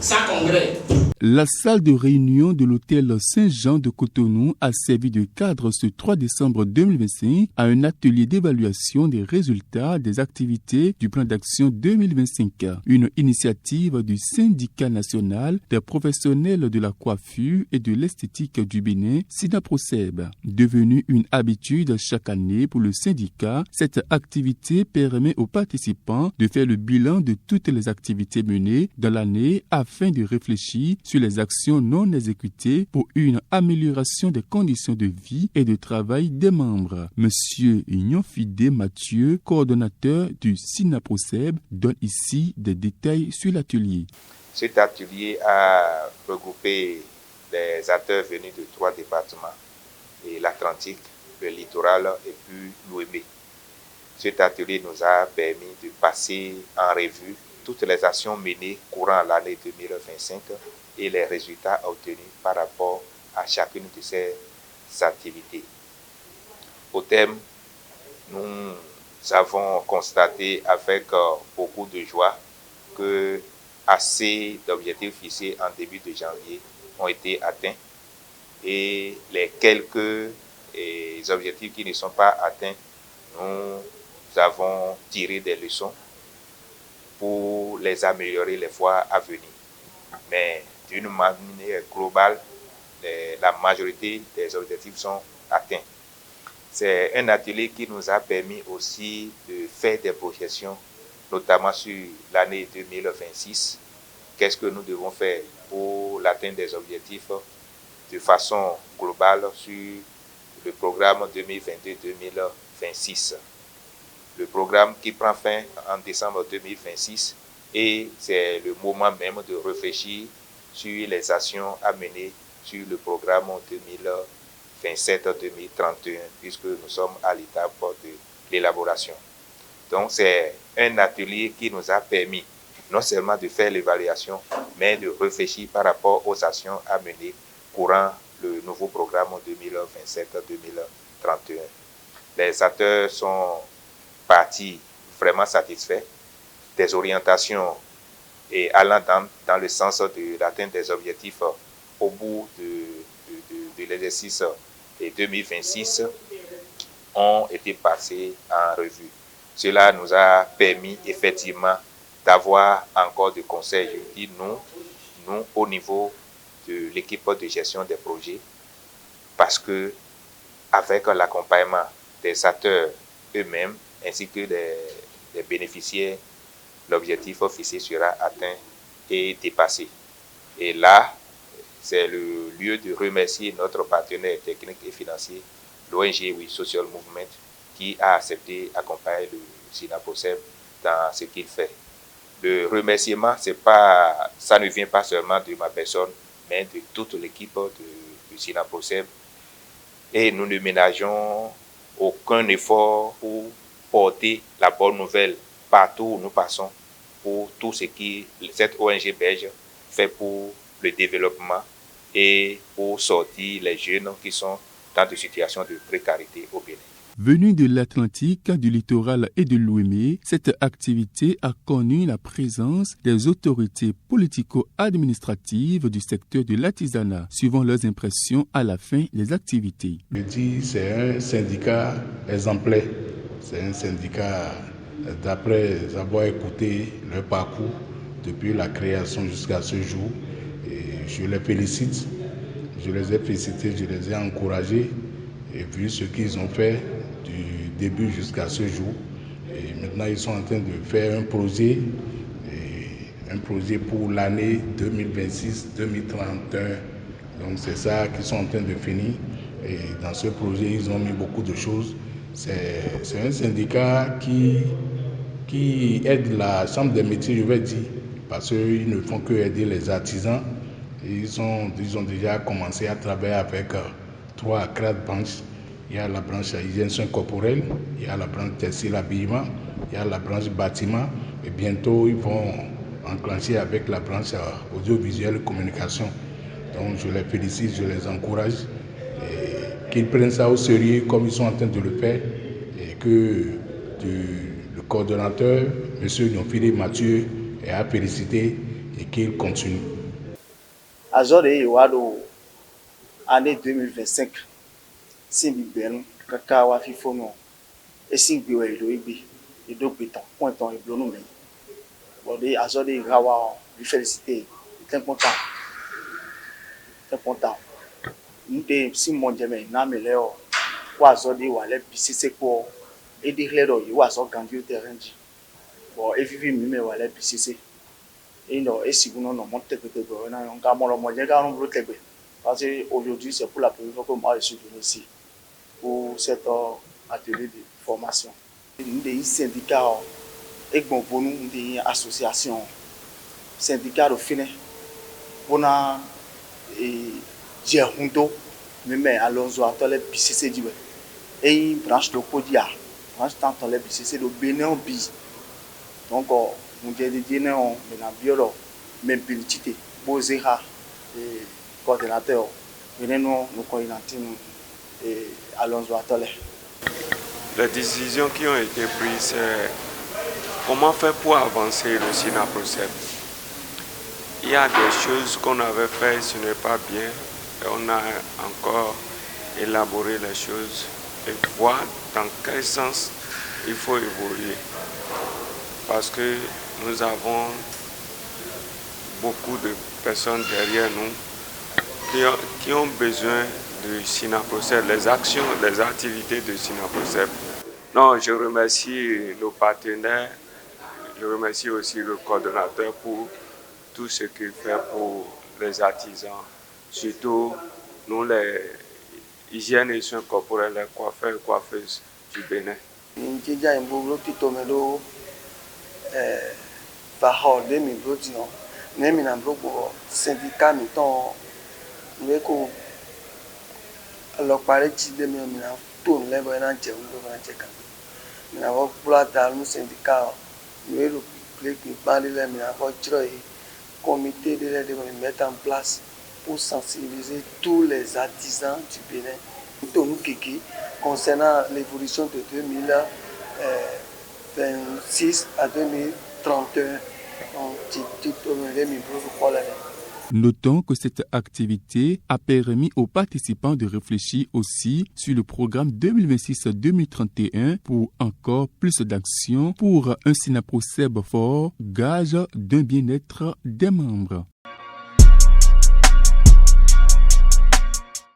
sans congrès. La salle de réunion de l'hôtel Saint-Jean de Cotonou a servi de cadre ce 3 décembre 2025 à un atelier d'évaluation des résultats des activités du plan d'action 2025, une initiative du syndicat national des professionnels de la coiffure et de l'esthétique du Bénin, SINAPROCEB. Devenue une habitude chaque année pour le syndicat, cette activité permet aux participants de faire le bilan de toutes les activités menées dans l'année afin de réfléchir sur les actions non exécutées pour une amélioration des conditions de vie et de travail des membres. Monsieur Ignofide Mathieu, coordonnateur du SINAPROCEB, donne ici des détails sur l'atelier. Cet atelier a regroupé des acteurs venus de 3 départements, et l'Atlantique, le littoral et puis l'Ouémé. Cet atelier nous a permis de passer en revue toutes les actions menées courant l'année 2025 et les résultats obtenus par rapport à chacune de ces activités. Au thème, nous avons constaté avec beaucoup de joie que assez d'objectifs fixés en début de janvier ont été atteints et les quelques objectifs qui ne sont pas atteints, nous avons tiré des leçons pour les améliorer les fois à venir. Mais d'une manière globale, la majorité des objectifs sont atteints. C'est un atelier qui nous a permis aussi de faire des projections, notamment sur l'année 2026. Qu'est-ce que nous devons faire pour l'atteinte des objectifs de façon globale sur le programme 2022-2026. Le programme qui prend fin en décembre 2026 et c'est le moment même de réfléchir sur les actions à mener sur le programme 2027-2031 puisque nous sommes à l'étape de l'élaboration. Donc c'est un atelier qui nous a permis non seulement de faire l'évaluation mais de réfléchir par rapport aux actions à mener courant le nouveau programme 2027-2031. Les acteurs sont partis vraiment satisfaits des orientations et allant dans le sens de l'atteinte des objectifs au bout de l'exercice 2026 ont été passés en revue. Cela nous a permis effectivement d'avoir encore des conseils. Je dis nous au niveau de l'équipe de gestion des projets, parce que avec l'accompagnement des acteurs eux-mêmes ainsi que des bénéficiaires, l'objectif fixé sera atteint et dépassé. Et là, c'est le lieu de remercier notre partenaire technique et financier, l'ONG We Social Movement, qui a accepté d'accompagner le SINAPROCEB dans ce qu'il fait. Le remerciement, ça ne vient pas seulement de ma personne, mais de toute l'équipe du SINAPROCEB. Et nous ne ménageons aucun effort pour porter la bonne nouvelle partout où nous passons, pour tout ce qui cette ONG belge fait pour le développement et pour sortir les jeunes qui sont dans des situations de précarité au Bénin. Venue de l'Atlantique, du littoral et de l'Ouémé, cette activité a connu la présence des autorités politico-administratives du secteur de l'artisanat, suivant leurs impressions à la fin des activités. Je dis c'est un syndicat exemplaire. C'est un syndicat, d'après avoir écouté leur parcours depuis la création jusqu'à ce jour. Et je les félicite, je les ai félicités, je les ai encouragés et vu ce qu'ils ont fait du début jusqu'à ce jour. Et maintenant, ils sont en train de faire un projet pour l'année 2026-2031. Donc c'est ça qu'ils sont en train de finir. Et dans ce projet, ils ont mis beaucoup de choses. C'est un syndicat qui aide la Chambre des métiers, je vais dire, parce qu'ils ne font que aider les artisans. Et ils ont déjà commencé à travailler avec 3 à 4 branches. Il y a la branche hygiène soins corporels, il y a la branche textile habillement, il y a la branche bâtiment. Et bientôt, ils vont enclencher avec la branche audiovisuelle communication. Donc je les félicite, je les encourage. Qu'ils prennent ça au sérieux comme ils sont en train de le faire et que le coordonnateur, M. Ignofide Mathieu, a félicité, et qu'il continue. Azode wado année 2025 simbi benu kaka wa fifono e simbi we do igbe e do petan pointon e blonu me bode azode rawa lui féliciter c'est important nte si mon jeme na meleo wa azode wa le bisise ko e di ledo yi wa so gandio terrain ji bo e vivi mi me wa le bisise et non, et si vous n'en montez que de bon, on a mon moyen car on veut t'aider. Parce que aujourd'hui, c'est pour la première fois que moi je suis venu ici pour cet atelier de formation. Des syndicats, et bon pour nous, des associations, syndicats de fin, pour nous, j'ai honte, mais alors on a les BCC du et une branche de Kodia, branche tant les BCC de Bénin Bi. Donc on dit non mais na biolo même petite posera et coordinateur venez nous coordinater et allons-y à tole. Les décisions qui ont été prises, c'est comment faire pour avancer le SINAPROCEP. Il y a des choses qu'on avait fait, ce n'est pas bien, et on a encore élaboré les choses et voir dans quel sens il faut évoluer. Parce que nous avons beaucoup de personnes derrière nous qui ont besoin de SINAPROCEP, les actions, les activités de SINAPROCEP. Non, je remercie nos partenaires, je remercie aussi le coordonnateur pour tout ce qu'il fait pour les artisans, surtout nous les hygiènes et soins corporels, les coiffeurs et coiffeuses du Bénin. Bahode mi brodion nemi na bloco syndicat mi ton meko alors parler de mi na ton le bo na je ndo na je kan mi na wo plata no syndicat mi le clic mi parler le mi na ko tro comité de mettre en place pour sensibiliser tous les artisans du Bénin ton kiki concernant l'évolution de 2026 à 2031. Notons que cette activité a permis aux participants de réfléchir aussi sur le programme 2026-2031 pour encore plus d'actions pour un SINAPROCEP fort, gage d'un bien-être des membres.